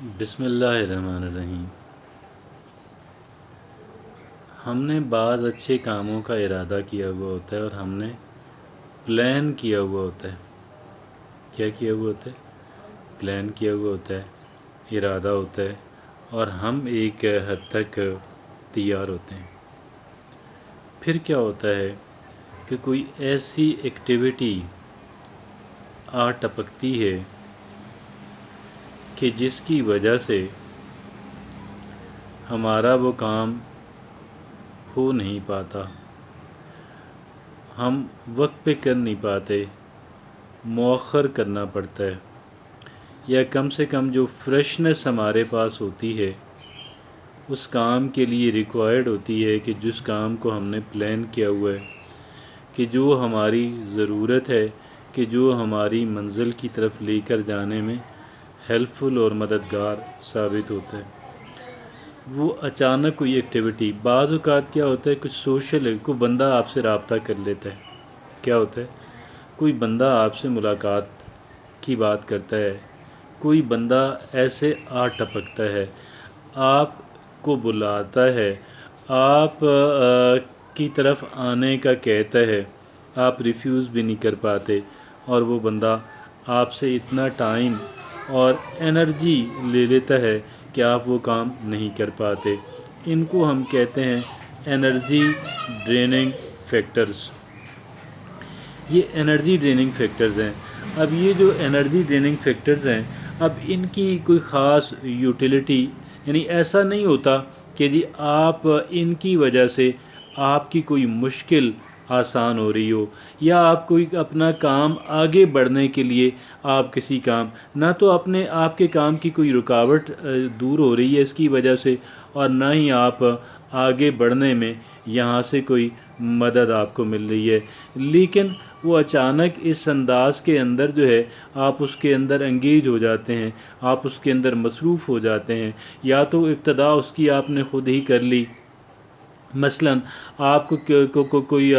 بسم اللہ الرحمن الرحیم۔ ہم نے بعض اچھے کاموں کا ارادہ کیا ہوا ہوتا ہے اور ہم نے پلان کیا ہوا ہوتا ہے۔ کیا کیا ہوا ہوتا ہے؟ پلان کیا ہوا ہوتا ہے، ارادہ ہوتا ہے، اور ہم ایک حد تک تیار ہوتے ہیں۔ پھر کیا ہوتا ہے کہ کوئی ایسی ایکٹیویٹی آ ٹپکتی ہے کہ جس کی وجہ سے ہمارا وہ کام ہو نہیں پاتا، ہم وقت پہ کر نہیں پاتے، مؤخر کرنا پڑتا ہے، یا کم سے کم جو فریشنس ہمارے پاس ہوتی ہے اس کام کے لیے ریکوائرڈ ہوتی ہے، کہ جس کام کو ہم نے پلان کیا ہوا ہے، کہ جو ہماری ضرورت ہے، کہ جو ہماری منزل کی طرف لے کر جانے میں ہیلپ فل اور مددگار ثابت ہوتا ہے۔ وہ اچانک کوئی ایکٹیویٹی، بعض اوقات کیا ہوتا ہے، کچھ سوشل ہے، کوئی بندہ آپ سے رابطہ کر لیتا ہے۔ کیا ہوتا ہے؟ کوئی بندہ آپ سے ملاقات کی بات کرتا ہے، کوئی بندہ ایسے آ ٹپکتا ہے، آپ کو بلاتا ہے، آپ کی طرف آنے کا کہتا ہے، آپ ریفیوز بھی نہیں کر پاتے، اور وہ بندہ آپ سے اتنا ٹائم اور انرجی لے لیتا ہے کہ آپ وہ کام نہیں کر پاتے۔ ان کو ہم کہتے ہیں انرجی ڈریننگ فیکٹرز۔ یہ انرجی ڈریننگ فیکٹرز ہیں۔ اب یہ جو انرجی ڈریننگ فیکٹرز ہیں، اب ان کی کوئی خاص یوٹیلیٹی، یعنی ایسا نہیں ہوتا کہ جی آپ ان کی وجہ سے آپ کی کوئی مشکل آسان ہو رہی ہو، یا آپ کوئی اپنا کام آگے بڑھنے کے لیے آپ کسی کام، نہ تو اپنے آپ کے کام کی کوئی رکاوٹ دور ہو رہی ہے اس کی وجہ سے، اور نہ ہی آپ آگے بڑھنے میں یہاں سے کوئی مدد آپ کو مل رہی ہے، لیکن وہ اچانک اس انداز کے اندر جو ہے آپ اس کے اندر انگیج ہو جاتے ہیں، آپ اس کے اندر مصروف ہو جاتے ہیں، یا تو ابتدا اس کی آپ نے خود ہی کر لی۔ مثلاً آپ کو کوئی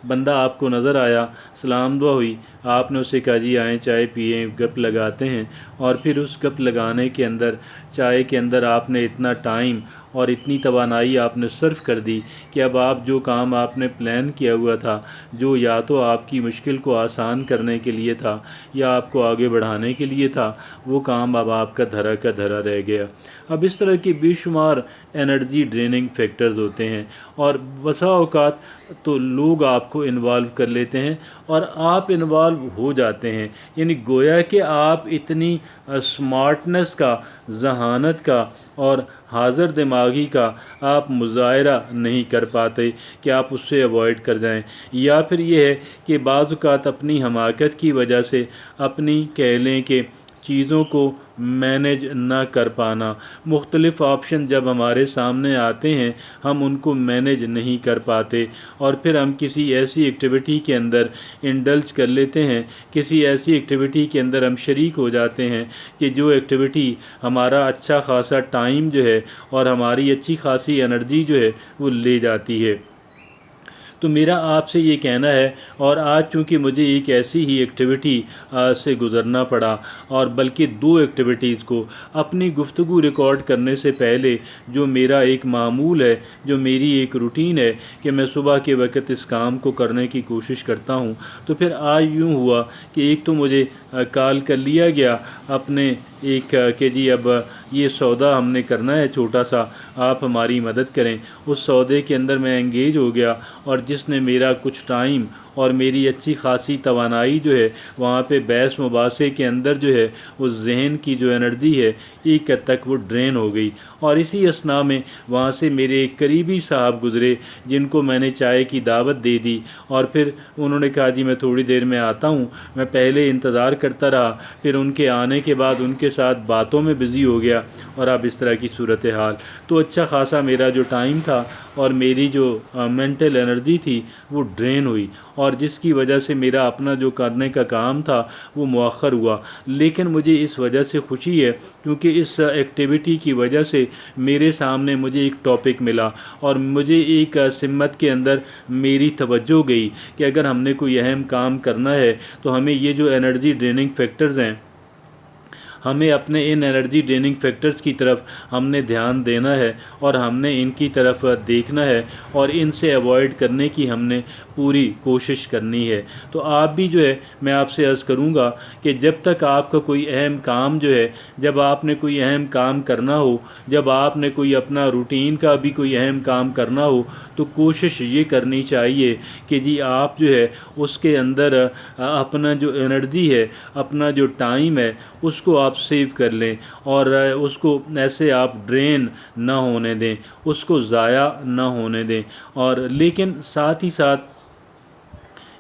بندہ آپ کو نظر آیا، سلام دعا ہوئی، آپ نے اسے کہا جی آئیں چائے پئیں، گپ لگاتے ہیں، اور پھر اس گپ لگانے کے اندر، چائے کے اندر آپ نے اتنا ٹائم اور اتنی توانائی آپ نے صرف کر دی کہ اب آپ جو کام آپ نے پلان کیا ہوا تھا، جو یا تو آپ کی مشکل کو آسان کرنے کے لیے تھا یا آپ کو آگے بڑھانے کے لیے تھا، وہ کام اب آپ کا دھرا رہ گیا۔ اب اس طرح کی بے شمار انرجی ڈریننگ فیکٹرز ہوتے ہیں، اور بسا اوقات تو لوگ آپ کو انوالو کر لیتے ہیں اور آپ انوالو ہو جاتے ہیں، یعنی گویا کہ آپ اتنی سمارٹنس کا، ذہانت کا اور حاضر دماغی کا آپ مظاہرہ نہیں کر پاتے کہ آپ اس سے اوائڈ کر جائیں، یا پھر یہ ہے کہ بعض اوقات اپنی حماقت کی وجہ سے، اپنی کہہ لیں کہ چیزوں کو مینیج نہ کر پانا، مختلف آپشن جب ہمارے سامنے آتے ہیں ہم ان کو مینیج نہیں کر پاتے، اور پھر ہم کسی ایسی ایکٹیویٹی کے اندر انڈلج کر لیتے ہیں، کسی ایسی ایکٹیویٹی کے اندر ہم شریک ہو جاتے ہیں کہ جو ایکٹیویٹی ہمارا اچھا خاصا ٹائم جو ہے اور ہماری اچھی خاصی انرجی جو ہے وہ لے جاتی ہے۔ تو میرا آپ سے یہ کہنا ہے، اور آج چونکہ مجھے ایک ایسی ہی ایکٹیویٹی سے گزرنا پڑا، اور بلکہ دو ایکٹیویٹیز کو اپنی گفتگو ریکارڈ کرنے سے پہلے، جو میرا ایک معمول ہے، جو میری ایک روٹین ہے کہ میں صبح کے وقت اس کام کو کرنے کی کوشش کرتا ہوں، تو پھر آج یوں ہوا کہ ایک تو مجھے کال کر لیا گیا اپنے ایک کہ جی اب یہ سودا ہم نے کرنا ہے چھوٹا سا، آپ ہماری مدد کریں۔ اس سودے کے اندر میں انگیج ہو گیا، اور جس نے میرا کچھ ٹائم اور میری اچھی خاصی توانائی جو ہے وہاں پہ بحث مباحثے کے اندر جو ہے اس ذہن کی جو انرجی ہے ایک حد تک وہ ڈرین ہو گئی، اور اسی اثناء میں وہاں سے میرے ایک قریبی صاحب گزرے جن کو میں نے چائے کی دعوت دے دی، اور پھر انہوں نے کہا جی میں تھوڑی دیر میں آتا ہوں۔ میں پہلے انتظار کرتا رہا، پھر ان کے آنے کے بعد ان کے ساتھ باتوں میں بزی ہو گیا، اور اب اس طرح کی صورتحال، تو اچھا خاصا میرا جو ٹائم تھا اور میری جو مینٹل انرجی تھی وہ ڈرین ہوئی، اور جس کی وجہ سے میرا اپنا جو کرنے کا کام تھا وہ مؤخر ہوا۔ لیکن مجھے اس وجہ سے خوشی ہے کیونکہ اس ایکٹیویٹی کی وجہ سے میرے سامنے مجھے ایک ٹاپک ملا، اور مجھے ایک سمت کے اندر میری توجہ گئی کہ اگر ہم نے کوئی اہم کام کرنا ہے تو ہمیں یہ جو انرجی ڈریننگ فیکٹرز ہیں ہمیں اپنے ان انرجی ڈریننگ فیکٹرز کی طرف ہم نے دھیان دینا ہے اور ہم نے ان کی طرف دیکھنا ہے اور ان سے ایوائڈ کرنے کی ہم نے پوری کوشش کرنی ہے۔ تو آپ بھی جو ہے میں آپ سے عرض کروں گا کہ جب تک آپ کا کوئی اہم کام جو ہے، جب آپ نے کوئی اہم کام کرنا ہو، جب آپ نے کوئی اپنا روٹین کا بھی کوئی اہم کام کرنا ہو، تو کوشش یہ کرنی چاہیے کہ جی آپ جو ہے اس کے اندر اپنا جو انرجی ہے، اپنا جو ٹائم ہے، اس کو آپ سیو کر لیں اور اس کو ایسے آپ ڈرین نہ ہونے دیں، اس کو ضائع نہ ہونے دیں۔ اور لیکن ساتھ ہی ساتھ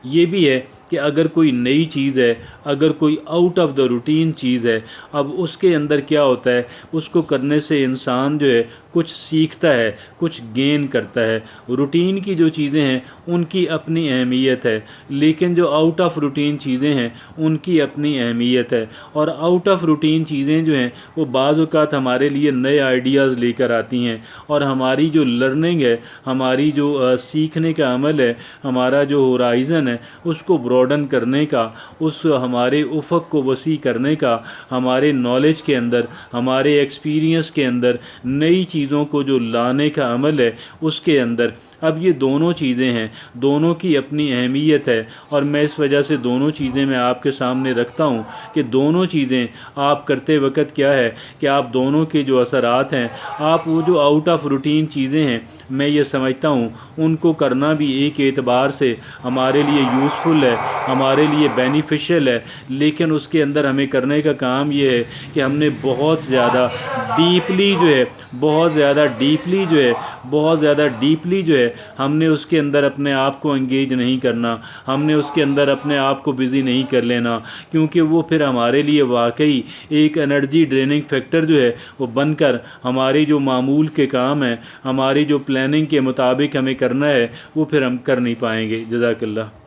یہ بھی ہے کہ اگر کوئی نئی چیز ہے، اگر کوئی آؤٹ آف دا روٹین چیز ہے، اب اس کے اندر کیا ہوتا ہے، اس کو کرنے سے انسان جو ہے کچھ سیکھتا ہے، کچھ گین کرتا ہے۔ روٹین کی جو چیزیں ہیں ان کی اپنی اہمیت ہے، لیکن جو آؤٹ آف روٹین چیزیں ہیں ان کی اپنی اہمیت ہے۔ اور آؤٹ آف روٹین چیزیں جو ہیں وہ بعض اوقات ہمارے لیے نئے آئیڈیاز لے کر آتی ہیں اور ہماری جو لرننگ ہے، ہماری جو سیکھنے کا عمل ہے، ہمارا جو ہورائزن ہے، اس کو براڈن کرنے کا، اس ہمارے افق کو وسیع کرنے کا، ہمارے نالج کے اندر، ہمارے ایکسپیرینس کے اندر نئی چیزوں کو جو لانے کا عمل ہے اس کے اندر، اب یہ دونوں چیزیں ہیں، دونوں کی اپنی اہمیت ہے۔ اور میں اس وجہ سے دونوں چیزیں میں آپ کے سامنے رکھتا ہوں کہ دونوں چیزیں آپ کرتے وقت کیا ہے کہ آپ دونوں کے جو اثرات ہیں، آپ وہ جو آؤٹ آف روٹین چیزیں ہیں، میں یہ سمجھتا ہوں ان کو کرنا بھی ایک اعتبار سے ہمارے لیے یوزفل ہے، ہمارے لیے بینیفیشل ہے، لیکن اس کے اندر ہمیں کرنے کا کام یہ ہے کہ ہم نے بہت زیادہ ڈیپلی جو ہے ہم نے اس کے اندر اپنے آپ کو انگیج نہیں کرنا، ہم نے اس کے اندر اپنے آپ کو بزی نہیں کر لینا، کیونکہ وہ پھر ہمارے لیے واقعی ایک انرجی ڈریننگ فیکٹر جو ہے وہ بن کر ہماری جو معمول کے کام ہیں، ہماری جو پلاننگ کے مطابق ہمیں کرنا ہے، وہ پھر ہم کر نہیں پائیں گے۔ جزاک اللہ۔